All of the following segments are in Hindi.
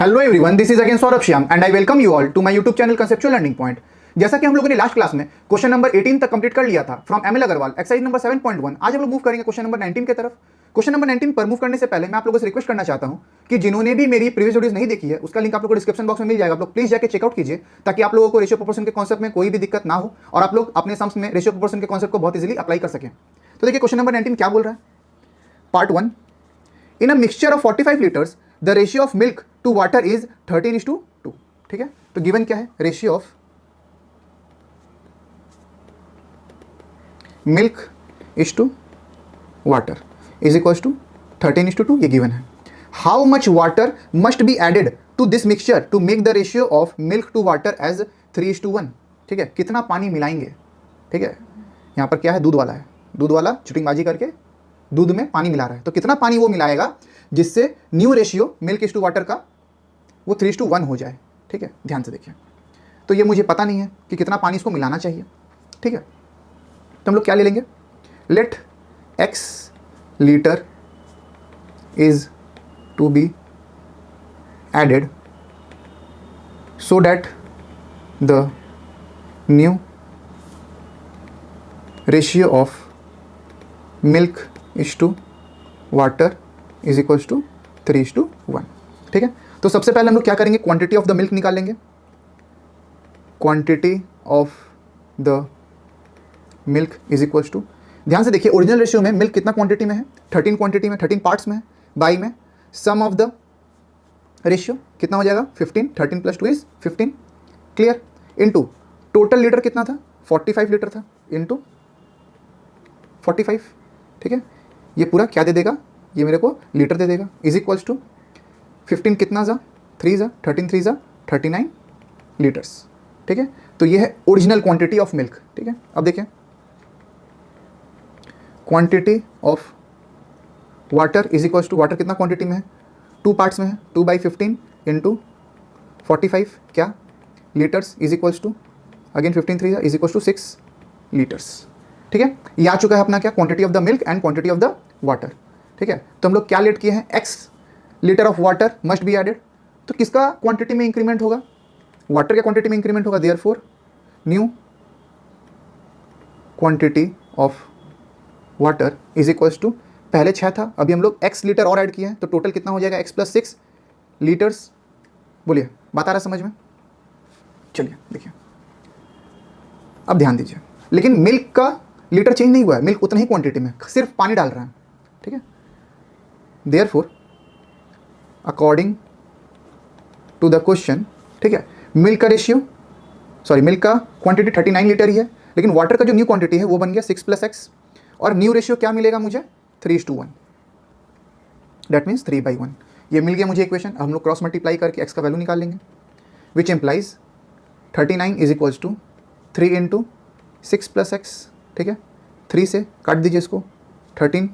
Hello everyone, this is again Saurabh Shyam and I welcome you all to my YouTube channel conceptual learning point. जैसा कि हम लोगों ने लास्ट क्लास में क्वेश्चन नंबर 18 तक कंप्लीट कर लिया था from ML Aggarwal exercise number 7.1। आज हम लोग मूव करेंगे क्वेश्चन नंबर 19 की तरफ। क्वेश्चन नंबर 19 पर मूव करने से पहले मैं आप लोगों से रिक्वेस्ट करना चाहता हूं कि जिन्होंने भी मेरी प्रीवियस वीडियोस नहीं देखी है उसका लिंक आप लोगों को डिस्क्रिप्शन बॉक्स में मिल जाएगा। आप लोग प्लीज जाकर चेकआउट कीजिए ताकि आप लोगों को रेशियो प्रोपोर्शन के कॉन्सेप्ट में कोई भी दिक्कत ना हो और आप लोग अपने सम्स में रेशियो प्रोपोर्शन के कॉन्सेप्ट को बहुत इजीली अप्लाई कर सकें। तो देखिए क्वेश्चन नंबर 19 क्या बोल रहा है। Part 1, in a mixture of 45 litres the ratio of milk to water is 13:2। ठीक है, तो गिवन क्या है, ratio of milk is to water is equals to 13:2, ये गिवन है। How much water must be added to this mixture to make the ratio of milk to water as 3:1। ठीक है, कितना पानी मिलाएंगे। ठीक है, यहाँ पर क्या है, दूध वाला है, दूध वाला चुटिंगबाजी करके दूध में पानी मिला रहा है, तो कितना पानी वो मिलाएगा जिससे new ratio milk is to water का वो 3:1 हो जाए। ठीक है, ध्यान से देखिए, तो ये मुझे पता नहीं है कि कितना पानी इसको मिलाना चाहिए। ठीक है, तो हम लोग क्या ले लेंगे, let x litre is to be added so that the new ratio of milk is to water is equals to 3:1। ठीक है, तो सबसे पहले हम लोग क्या करेंगे, क्वांटिटी ऑफ द मिल्क निकालेंगे। Quantity of the milk is equals to, ध्यान से देखिए ओरिजिनल रेशियो में मिल्क कितना क्वांटिटी में है, 13 क्वांटिटी में, 13 पार्ट्स में है, बाई में सम ऑफ द रेशियो कितना हो जाएगा 15, 13 + 2 is 15, clear, into total litre कितना था 45 लीटर था, इनटू 45। ठीक है, ये पूरा क्या दे देगा, ये मेरे को लीटर दे देगा, इज इक्वल्स टू 15 कितना जा 3 जा 13 3 जा 39 लीटर्स। ठीक है, तो ये है ओरिजिनल क्वांटिटी ऑफ मिल्क। ठीक है, अब देखें quantity of water is equals to, water कितना क्वांटिटी में है, 2 पार्ट्स में है, 2/15 इंटू 45 क्या litres is equals to again 15 3 is equals to 6 litres. ठीक है, ये आ चुका है अपना क्या, quantity of the milk and quantity of the water. ठीक है, तो हम लोग क्या लेट किए हैं, x litre of water must be added, तो किसका क्वांटिटी में इंक्रीमेंट होगा, वाटर के क्वांटिटी में इंक्रीमेंट होगा, therefore new quantity of water is equals to, पहले 6 था, अभी हम लोग x लीटर और ऐड किए हैं, तो टोटल कितना हो जाएगा x + 6 लीटर्स। बोलिए, बात आ रहा है समझ में। चलिए देखिए, अब ध्यान दीजिए, लेकिन मिल्क का लीटर चेंज नहीं हुआ है, मिल्क उतना ही क्वांटिटी में, सिर्फ पानी डाल रहा है। ठीक है, therefore according to the question, ठीक है, मिल्क का रेशियो, सॉरी मिल्क का क्वांटिटी 39 लीटर ही है, लेकिन वाटर का जो न्यू क्वांटिटी है वो बन गया 6 + x, और न्यू रेशियो क्या मिलेगा मुझे 3:1, दैट मीन्स 3/1। ये मिल गया मुझे इक्वेशन। हम लोग क्रॉस मल्टीप्लाई करके x का वैल्यू निकाल लेंगे, which implies 39 is equals to 3 × 6 + x। ठीक है, 3 से काट दीजिए इसको, 13,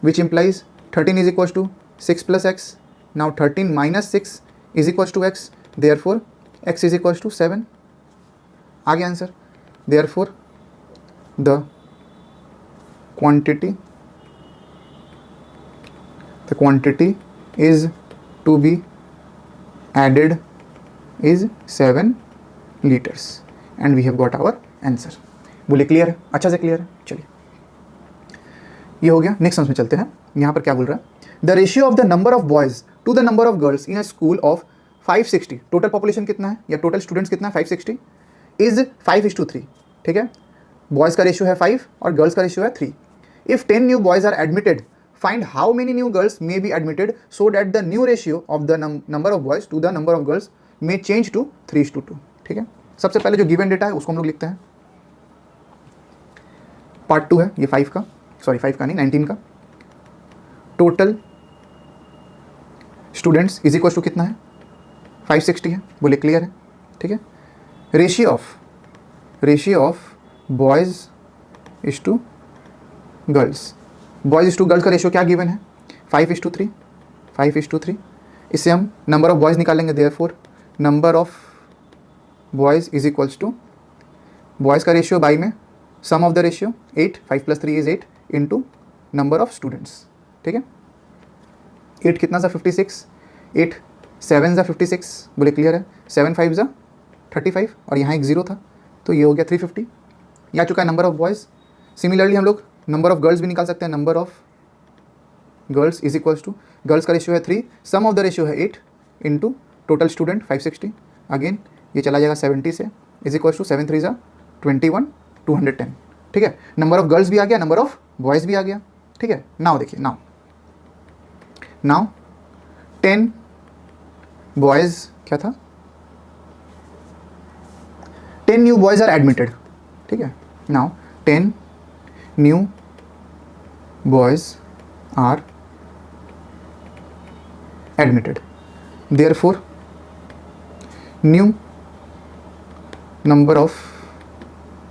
which implies 13 is equals to 6 + x। Now 13 - 6 is equals to x, therefore x is equals to 7। आ गया answer. Therefore the quantity is to be added is 7 litres and we have got our answer. बोले क्लियर है, अच्छा से क्लियर है। चलिए ये हो गया, नेक्स्ट में चलते हैं। यहाँ पर क्या बोल रहा है, the ratio of the number of boys to the number of girls in a school of 560, total population कितना है या टोटल स्टूडेंट्स कितना है 560, इज 5:3। ठीक है, बॉयज़ का रेशियो है 5 और गर्ल्स का रेशियो है 3। If 10 new boys are admitted, find how many new girls may be admitted so that the new ratio of the number of boys to the number of girls may change to 3:2। ठीक है, सबसे पहले जो गिवन डेटा है उसको हम लोग लिखते हैं। पार्ट 2 है ये 5 का, सॉरी 5 का नहीं 19 का। Total students is equal to कितना है 560 है, बोले क्लियर है। ठीक है, ratio of boys is to girls, boys is to girls का रेशियो क्या गिवन है 5:3, 5:3। इससे हम नंबर ऑफ बॉयज़ निकालेंगे, therefore number of boys is equals to, boys का रेशियो बाई में sum of the ratio 8, 5 + 3 is 8 into number of students. ठीक है, 8 कितना सा 56, 8 7 ज़ा 56, बोले क्लियर है। 7 5 ज़ा 35 और यहाँ एक 0 था, तो ये हो गया 350। ये आ चुका है नंबर ऑफ बॉयज़। सिमिलरली हम लोग नंबर ऑफ गर्ल्स भी निकाल सकते हैं। Number of girls is equals to, girls का रेशियो है 3, सम ऑफ द रेशियो है 8 इंटू टोटल स्टूडेंट 560। अगेन ये चला जाएगा 70 से, इज इक्वल्स टू 7 3 ज़ा 21 210। ठीक है, नंबर ऑफ गर्ल्स भी आ गया, नंबर ऑफ बॉयज़ भी आ गया। ठीक है, नाउ देखिए, नाउ 10 बॉयज़ क्या था, 10 न्यू बॉयज़ आर एडमिटेड। ठीक है, now 10 new boys are admitted, therefore new number of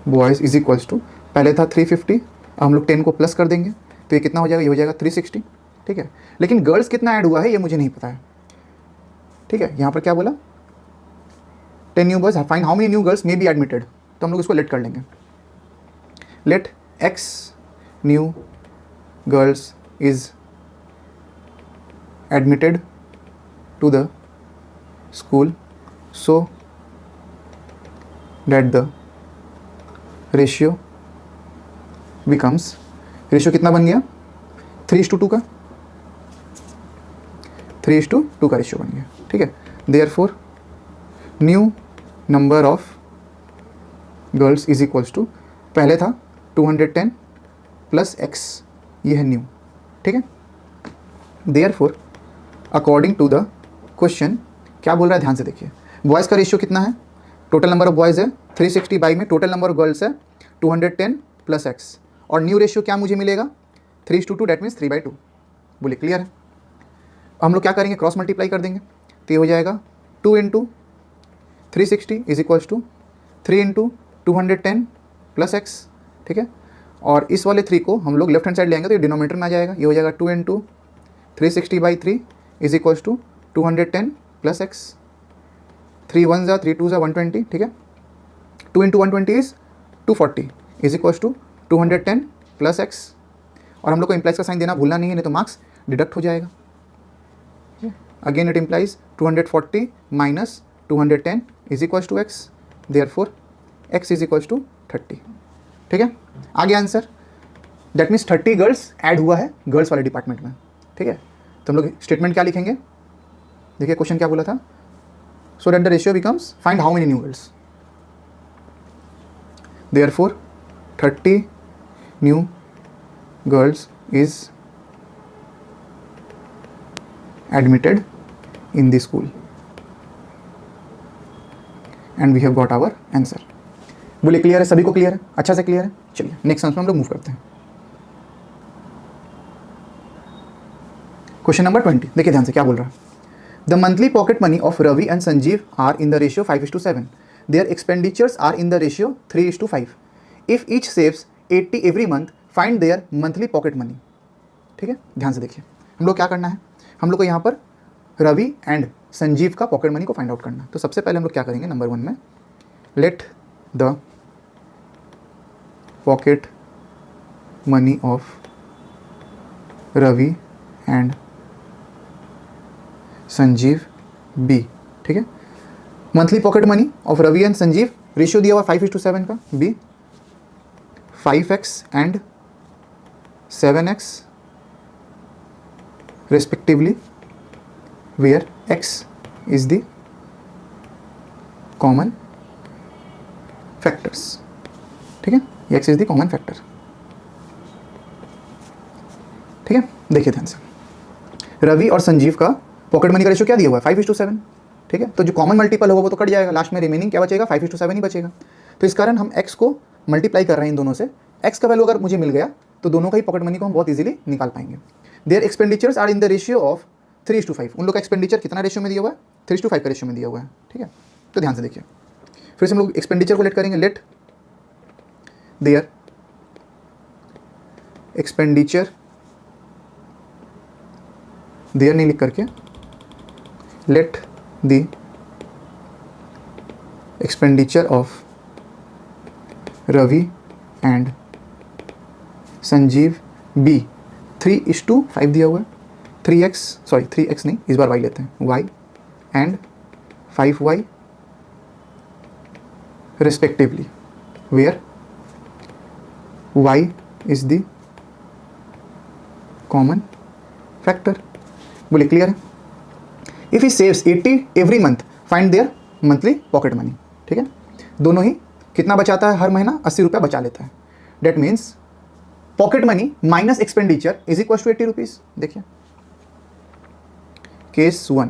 boys is equals to, पहले था 350, अब हम लोग 10 को प्लस कर देंगे तो ये कितना हो जाएगा, ये हो जाएगा 360। ठीक है, लेकिन गर्ल्स कितना ऐड हुआ है ये मुझे नहीं पता है। ठीक है, यहाँ पर क्या बोला, 10 new boys, find how many new girls may be admitted, तो हम लोग इसको लेट कर लेंगे। Let x new girls is admitted to the school so that the ratio becomes, ratio कितना बन गया, 3:2 का, 3:2 का रेशियो बन गया। ठीक है, therefore new number of girls is equals to, पहले था 210 प्लस एक्स, ये है न्यू। ठीक है, therefore according to the question क्या बोल रहा है, ध्यान से देखिए। बॉयज़ का रेशियो कितना है, टोटल नंबर ऑफ बॉयज़ है 360 बाई में टोटल नंबर ऑफ गर्ल्स है 210 प्लस एक्स, और न्यू रेशियो क्या मुझे मिलेगा, 3:2, डेट मीन्स 3/2। बोले क्लियर है। हम लोग क्या करेंगे, क्रॉस मल्टीप्लाई कर देंगे, तो ये हो जाएगा 2 into 360 is equals to 3 into 210 plus x. ठीक है, और इस वाले 3 को हम लोग लेफ्ट हैंड साइड लेंगे तो ये डिनोमिनेटर में आ जाएगा, ये हो जाएगा 2 into 360/3 is equals to 210 plus x. 3 1 ज़ा 3 2 ज़ा 120। ठीक है, 2 into 120 is 240 is equals to 210 plus x, और हम लोग को इम्प्लाइज का साइन देना भूलना नहीं है, नहीं तो मार्क्स डिडक्ट हो जाएगा। Again it implies 240 minus 210 is equals to x, therefore x is equals to 30। ठीक है, आ गया answer. That means 30 girls add हुआ है गर्ल्स वाले डिपार्टमेंट में। ठीक है, तो हम लोग स्टेटमेंट क्या लिखेंगे, देखिए क्वेश्चन क्या बोला था, so that the ratio becomes, find how many new girls, therefore 30 new girls is admitted in the school and we have got our answer. बोलिए क्लियर है, सभी को क्लियर है, अच्छा से क्लियर है। चलिए नेक्स्ट आंसर में हम लोग मूव करते हैं। क्वेश्चन नंबर 20, देखिए ध्यान से क्या बोल रहा है। The monthly pocket money of Ravi and Sanjeev are in the ratio 5:7, their expenditures are in the ratio 3:5। If each saves 80 every month, find their monthly pocket money. ठीक है, ध्यान से देखिए, हम लोग क्या करना है, हम लोग को यहाँ पर रवि एंड संजीव का पॉकेट मनी को फाइंड आउट करना है। तो सबसे पहले हम लोग क्या करेंगे, नंबर 1 में let the pocket money of Ravi and Sanjeev be. ठीक है, monthly pocket money of Ravi and Sanjeev, ratio दिया हुआ 5:7 का, be 5x and 7x respectively, where x is the common factors। ठीक है, x is the common factor। ठीक है, देखिए ध्यान से, रवि और संजीव का पॉकेट मनी का रेशियो क्या दिया हुआ है, 5:7। ठीक है, तो जो कॉमन मल्टीपल होगा वो तो कट जाएगा, लास्ट में रिमेनिंग क्या बचेगा, 5:7 ही बचेगा। तो इस कारण हम x को मल्टीप्लाई कर रहे हैं इन दोनों से, x का वैल्यू अगर मुझे मिल गया तो दोनों का ही पॉकेट मनी को हम बहुत इजीली निकाल पाएंगे। Their expenditures are in the ratio of 3:5। उन लोग का एक्सपेंडिचर कितना रेशियो में दिया हुआ है, 3:5 का रेशियो में दिया हुआ है। ठीक है, तो ध्यान से देखिए, फिर से हम लोग एक्सपेंडिचर को लेट करेंगे, लेट देयर एक्सपेंडिचर, देयर नहीं लिख करके let the expenditure of Ravi and Sanjeev be 3:5 दिया हुआ है, 3x नहीं, इस बार y लेते हैं, y and 5y respectively, where y is the common factor. बोलिए क्लियर है। If he saves 80 every month find their monthly pocket money. ठीक है, दोनों ही कितना बचाता है हर महीना, 80 रुपया बचा लेता है। That means pocket money minus expenditure is equal to 80 rupees. देखिए केस 1,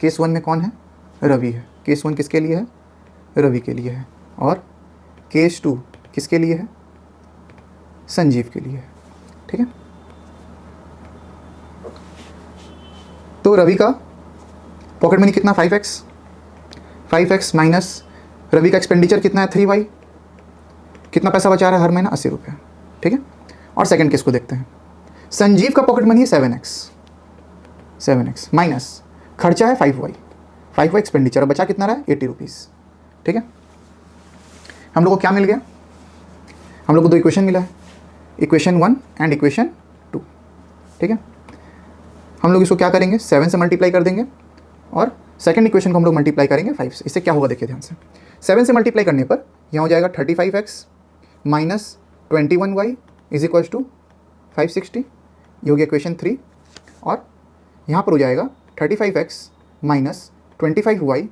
केस 1 में कौन है, रवि है। केस 1 किसके लिए है, रवि के लिए है। और केस 2 किसके लिए है, संजीव के लिए है। ठीक है, तो रवि का पॉकेट मनी कितना 5x माइनस रवि का एक्सपेंडिचर कितना है 3y, कितना पैसा बचा रहा है हर महीना, 80 रुपये। ठीक है, और सेकंड केस को देखते हैं। संजीव का पॉकेट मनी है 7x माइनस खर्चा है 5y एक्सपेंडिचर, और बचा कितना रहा है 80 रुपीज़। ठीक है, हम लोग को क्या मिल गया, हम लोग को दो इक्वेशन मिला है, इक्वेशन 1 एंड इक्वेशन 2। ठीक है, हम लोग इसको क्या करेंगे, 7 से मल्टीप्लाई कर देंगे और सेकंड इक्वेशन को हम लोग मल्टीप्लाई करेंगे 5 से। इससे क्या होगा देखिए ध्यान से, 7 से मल्टीप्लाई करने पर यहाँ हो जाएगा 35x minus 21y is equal to 560, ये हो गया इक्वेशन 3। और यहाँ पर हो जाएगा 35x minus 25y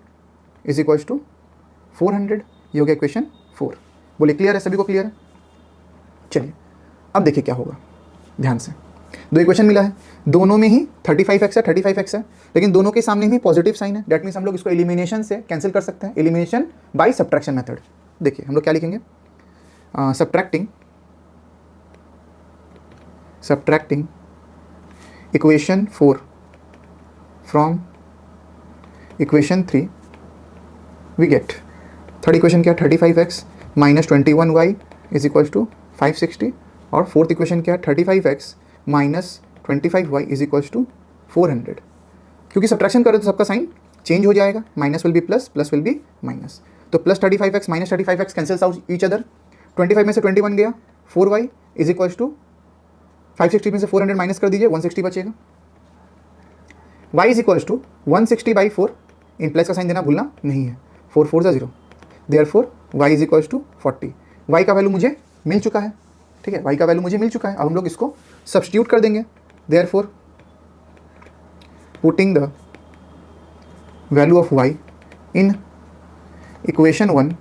is equal to 400, ये हो गया इक्वेशन 4। बोलिए क्लियर है, सभी को क्लियर है। चलिए अब देखिए क्या होगा, ध्यान से। दो इक्वेशन मिला है, दोनों में ही 35x है, लेकिन दोनों के सामने भी पॉजिटिव साइन है। दैट मीन्स हम लोग इसको एलिमिनेशन से कैंसिल कर सकते हैं, एलिमिनेशन बाय सब्ट्रैक्शन मेथड। देखिए हम लोग क्या लिखेंगे, subtracting equation 4 from equation 3 we get third equation क्या, 35x minus 21y is equal to 560, और फोर्थ इक्वेशन क्या, 35x minus 25y is equal to 400। क्योंकि सब्ट्रैक्शन करें तो सबका साइन चेंज हो जाएगा, minus will be plus, plus will be minus. तो plus 35x minus 35x cancels out each other, 25 में से 21 गया, 4y इज इक्वल टू 560 में से 400 माइनस कर दीजिए, 160 बचेगा। y is equal to 160 by 4, इन प्लस का साइन देना भूलना नहीं है, 4 4 0, therefore y is equal to 40। y का वैल्यू मुझे मिल चुका है। ठीक है, y का वैल्यू मुझे मिल चुका है। अब हम लोग इसको सब्स्टिट्यूट कर देंगे, therefore putting the value of y in equation 1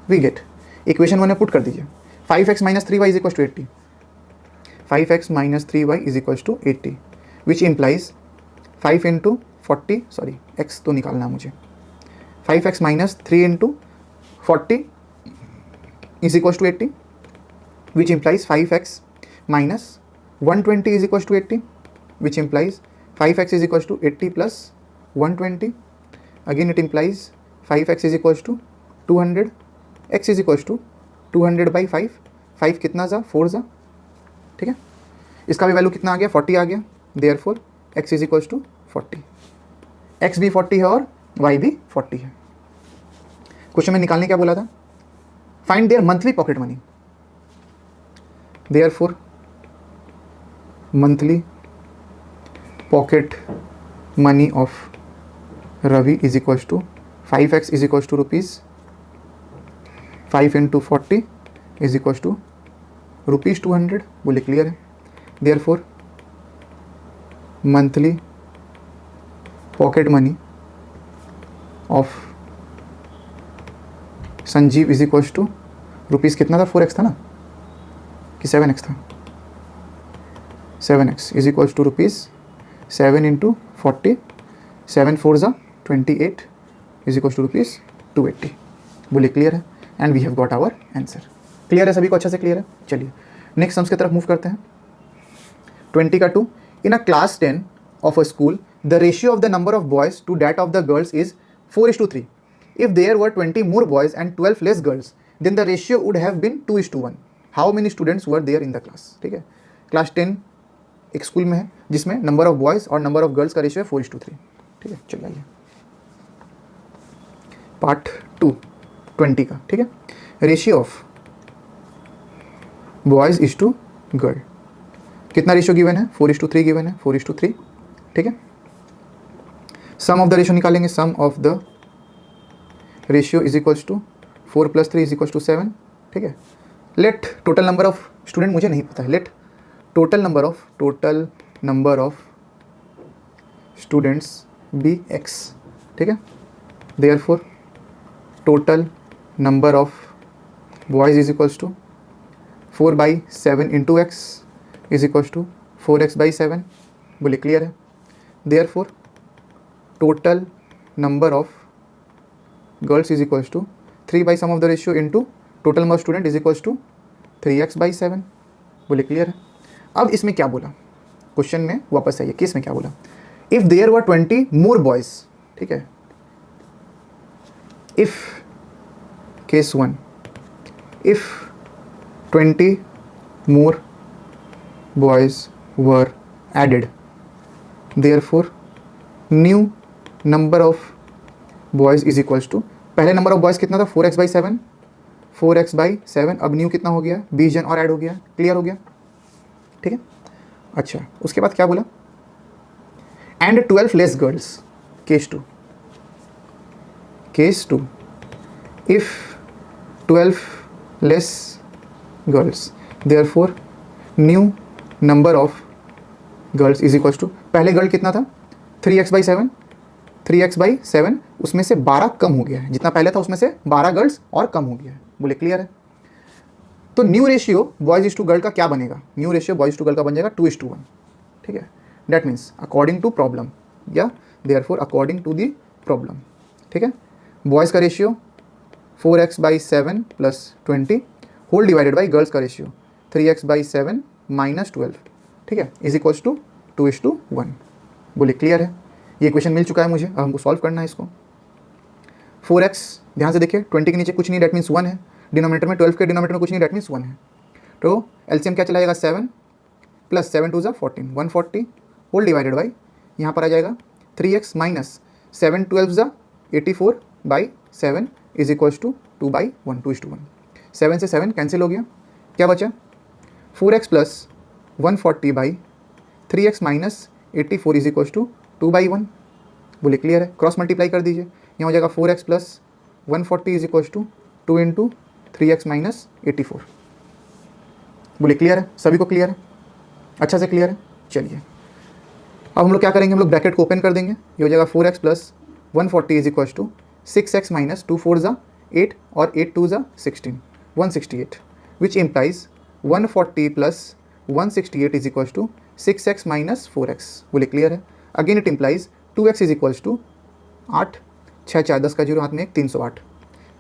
we get, equation 1 में पुट कर दीजिए 5x minus 3y is equal to 80, 5x minus 3y is equal to 80, which implies 5 into 40, sorry x तो निकालना है मुझे, 5x minus 3 into 40 is equal to 80, which implies 5x minus 120 is equals to 80, which implies 5x is equals to 80 plus 120. Again it implies 5x is equals to 200, x is equals to 200 by 5, 5 कितना जा 4 जा। ठीक है, इसका भी वैल्यू कितना आ गया, 40 आ गया, therefore x is equals to 40। x भी 40 है और y भी 40 है। क्वेश्चन में निकालने क्या बोला था, find their monthly pocket money. Therefore, monthly pocket money of Ravi is equals to 5x is equals to rupees 5 into 40 is equals to rupees 200। बोले क्लियर है। Therefore, monthly pocket money of Sanjeev is equals to rupees कितना था, 4x था ना कि 7x था, 7x is equals to rupees 7 into 40, 7 4 जा 28 इज इक्वल्स टू रुपीज़ 280। बोलिए क्लियर है, and we have got our answer. Clear है, सभी को अच्छे से क्लियर है। चलिए नेक्स्ट सम्स की तरफ मूव करते हैं। 20 का 2, in a class 10 of a school the ratio of the number of boys to that of the girls is 4:3। If there were 20 more boys and 12 less girls then the ratio would have been 2:1। How many students were there in the class. ठीक है, क्लास 10 एक स्कूल में है जिसमें नंबर ऑफ बॉयज़ और नंबर ऑफ गर्ल्स का रेशियो है 4:3। ठीक है, चलिए आइए पार्ट 2 20 का। ठीक है, ratio of boys is to girl, कितना रेशियो गिवन है, 4:3 गिवन है, 4:3। ठीक है, सम ऑफ द रेशियो निकालेंगे, sum of the ratio is equals to 4 + 3 is equals to 7, ठीक है। Let total number of student मुझे नहीं पता है, let total number of students be x, ठीक है। Therefore total number of boys is equals to 4/7 into x is equals to 4x/7, बोले क्लियर है। Therefore total number of girls is equals to 3 by sum of the ratio into total number of student is equals to 3x/7, बोले क्लियर है। अब इसमें क्या बोला, क्वेश्चन में वापस आइए, केस में क्या बोला, if there were 20 more boys, ठीक है। If case 1, if 20 more boys were added, therefore new number of boys is equals to, पहले नंबर ऑफ बॉयज़ कितना था 4x/7, 4x/7, अब न्यू कितना हो गया 20 जन और ऐड हो गया, क्लियर हो गया, ठीक है। अच्छा, उसके बाद क्या बोला, and 12 less girls, case 2, if 12 less girls, therefore new number of girls is equals to, पहले गर्ल कितना था 3x/7, उसमें से 12 कम हो गया है, जितना पहले था उसमें से 12 गर्ल्स और कम हो गया है, बोले क्लियर है। तो new ratio boys is to girl का क्या बनेगा, new ratio boys to girl का बन जाएगा 2:1, ठीक है। That means according to problem या therefore according to the problem, ठीक है। बॉयज़ का ratio 4x/7 + 20 whole divided by girls का रेशियो 3x/7 - 12, ठीक है, इज इक्वल्स टू 2:1, बोले क्लियर है। ये क्वेश्चन मिल चुका है मुझे, अब हमको सॉल्व करना है इसको। 4x, ध्यान से देखिए 20 के नीचे कुछ नहीं, डेट मीन्स 1 है, डिनोमिनेटर में 12 के डिनोमिनेटर में कुछ नहीं, डेट मीन्स 1 है, तो एलसीएम क्या चला जाएगा 7 + 7 × 2 = 14, 140 होल डिवाइडेड बाई, यहाँ पर आ जाएगा 3x - 7 12 = 84/7 इज इक्वल्स टू 2/1, 2:1, 7 से 7 कैंसिल हो गया, क्या बचा 4x + 140/3x - 84 is equals to 2/1, बोले क्लियर है। क्रॉस मल्टीप्लाई कर दीजिए, यहाँ हो जाएगा 4x + 140 is equals to 2 × 3x - 84, बोले क्लियर है, सभी को क्लियर है, अच्छा से क्लियर है। चलिए अब हम लोग क्या करेंगे, हम लोग ब्रैकेट को ओपन कर देंगे, ये हो जाएगा 4x + 140 is equals to 6x - 2 4 = 8 और 8 2 = 16, 168, which implies 140 + 168 is equals to 6x - 4x, बोले क्लियर है। Again it implies 2x is equals to 8, 6 4 10 का 0 हाथ में 1, 308,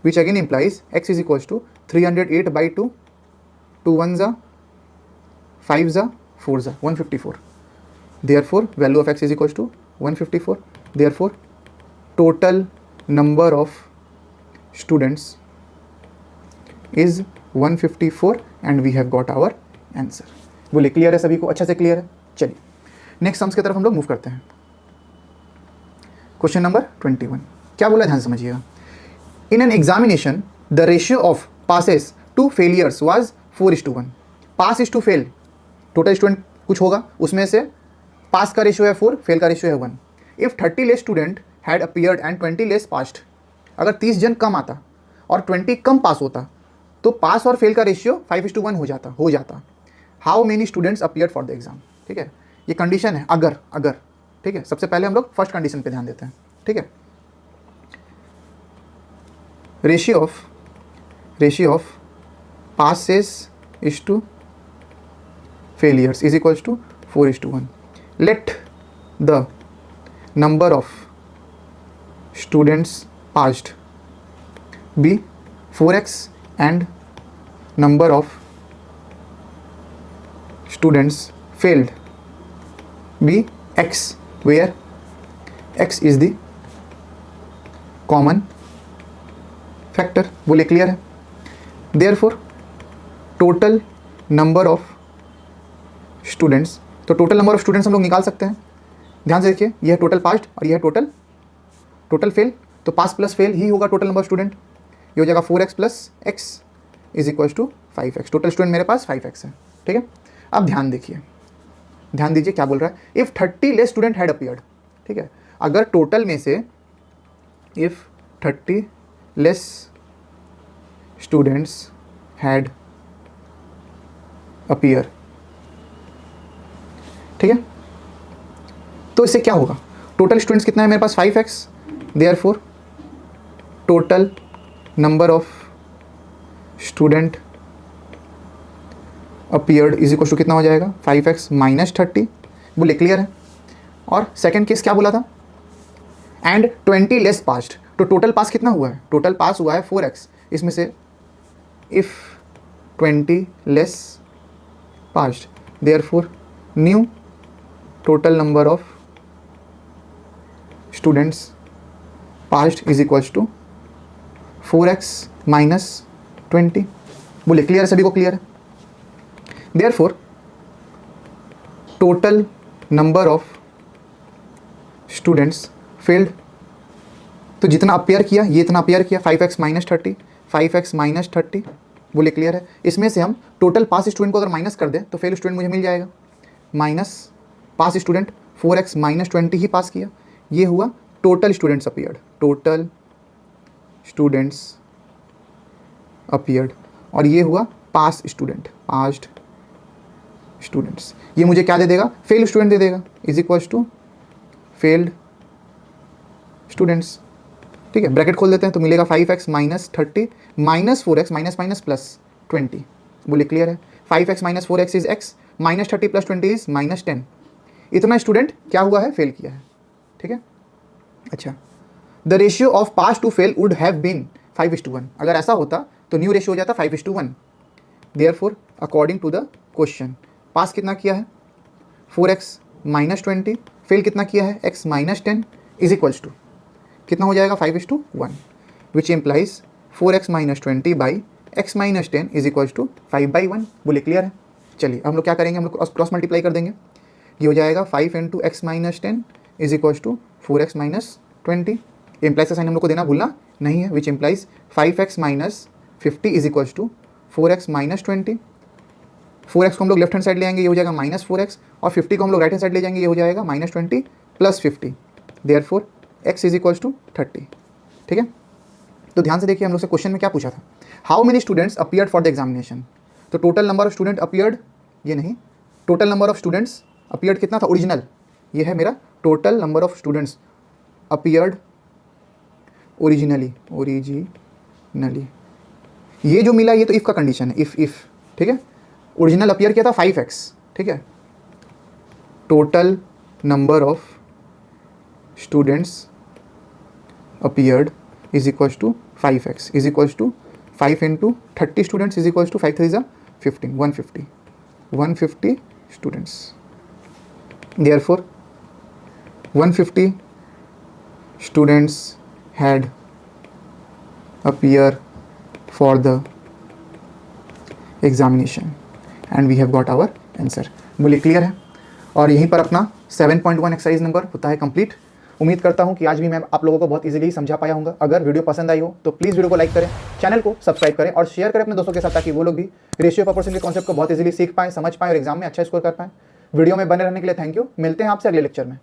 which again implies x is equals to 308/2, 2 1 = 5 = 4 = 154, therefore value of x is equals to 154, therefore total number of students is 154 and we have got our answer, बोले क्लियर है, सभी को अच्छा से क्लियर है। चलिए नेक्स्ट सम्स की तरफ हम लोग मूव करते हैं। क्वेश्चन नंबर 21 क्या बोला, ध्यान समझिएगा। In an examination the ratio of passes to failures was 4:1, pass is to fail, total student कुछ होगा, उसमें से पास का रेशियो है 4, फेल का रेशियो है 1। If 30 less student had appeared and 20 less passed, अगर 30 जन कम आता और 20 कम पास होता तो पास और फेल का रेशियो 5:1 हो जाता। How many students appeared for the exam, ठीक है, ये कंडीशन है अगर, ठीक है। सबसे पहले हम लोग फर्स्ट कंडीशन पे ध्यान देते हैं, ठीक है। Ratio of passes is to failures is equals to 4:1. Let the number of students passed be 4x and number of students failed be x, where x is the common factor, बोले क्लियर है। Therefore total number of students, तो टोटल नंबर ऑफ स्टूडेंट्स हम लोग निकाल सकते हैं, ध्यान से देखिए, यह है टोटल पास्ड और यह है टोटल फेल, तो पास प्लस फेल ही होगा टोटल नंबर ऑफ स्टूडेंट, ये हो जाएगा 4x + x is equals to 5x, total student मेरे पास 5x है, ठीक है। अब ध्यान दीजिए क्या बोल रहा है, if 30 less student had appeared, ठीक है। अगर टोटल में से if 30 less students had appear, ठीक है, तो इससे क्या होगा, टोटल स्टूडेंट्स कितना है मेरे पास 5x, therefore total number of student appeared is equal to कितना हो जाएगा 5x माइनस 30। बोले क्लियर है। और सेकंड केस क्या बोला था, एंड 20 लेस पास्ड, तो टोटल पास कितना हुआ है, टोटल पास हुआ है 4x, इसमें से if 20 less passed therefore new total number of students passed is equals to 4x minus 20। बोले क्लियर है, सभी को क्लियर है। Therefore total number of students failed, तो जितना अपेयर किया ये इतना अपेयर किया 5x माइनस 30, 5x माइनस 30। बोले क्लियर है। इसमें से हम टोटल पास स्टूडेंट को अगर माइनस कर दें तो फेल स्टूडेंट मुझे मिल जाएगा, माइनस पास स्टूडेंट 4x माइनस 20 ही पास किया, ये हुआ total students appeared, total students appeared, और ये हुआ पास स्टूडेंट, पास्ड स्टूडेंट्स। ये मुझे क्या दे देगा, फेल स्टूडेंट दे देगा, is equals to failed students. ठीक है, ब्रैकेट खोल देते हैं तो मिलेगा 5x minus 30 minus 4x minus minus plus 20। बोले क्लियर है। 5x minus 4x is x, minus 30 plus 20 is minus 10। इतना स्टूडेंट क्या हुआ है, फेल किया है। ठीक है, अच्छा, the ratio of pass to fail would have been 5:1। अगर ऐसा होता तो न्यू रेशियो हो जाता 5:1। Therefore according to the question pass कितना किया है 4x माइनस 20, फेल कितना किया है x minus 10 is equals to कितना हो जाएगा 5:1, which implies 4x minus 20 by x minus 10 is equals to 5/1। बोले क्लियर है। चलिए हम लोग क्या करेंगे, हम लोग क्रॉस मल्टीप्लाई कर देंगे, ये हो जाएगा 5 into x minus 10 is equals to 4x minus 20। Implies का साइन हम लोग को देना भूलना नहीं है, which implies 5x minus 50 is equals to 4x minus 20। 4x को हम लोग लेफ्ट हैंड साइड ले आएंगे, ये हो जाएगा माइनस 4x, और 50 को हम लोग राइट हैंड साइड ले जाएंगे, ये हो जाएगा minus 20 plus 50। Therefore x is equals to 30। ठीक है, तो ध्यान से देखिए हम लोग से क्वेश्चन में क्या पूछा था, how many students appeared for the examination. तो total number of student appeared, ये नहीं, total number of students appeared कितना था ओरिजिनल, ये है मेरा total number of students appeared originally, ये जो मिला ये तो इफ़ का कंडीशन है, इफ़। ठीक है, ओरिजिनल अपीयर किया था 5x। ठीक है, total number of students appeared is equals to 5x is equals to 5 into 30 students is equals to 5 3 ज़ा 15, 150 students. Therefore 150 students had appear for the examination and we have got our answer. बोलिए क्लियर है। और यहीं पर अपना 7.1 एक्सरसाइज नंबर होता है कंप्लीट। उम्मीद करता हूं कि आज भी मैं आप लोगों को बहुत इजीली समझा पाया हूँ। अगर वीडियो पसंद आई हो तो प्लीज़ वीडियो को लाइक करें, चैनल को सब्सक्राइब करें और शेयर करें अपने दोस्तों के साथ, ताकि वो लोग भी रेशियो प्रोपोर्शन के कॉन्सेप्ट को बहुत इजीली सीख पाएं, समझ पाएं और एग्जाम में अच्छा स्कोर कर पाएं। वीडियो में बने रहने के लिए थैंक यू। मिलते हैं आपसे अगले लेक्चर में।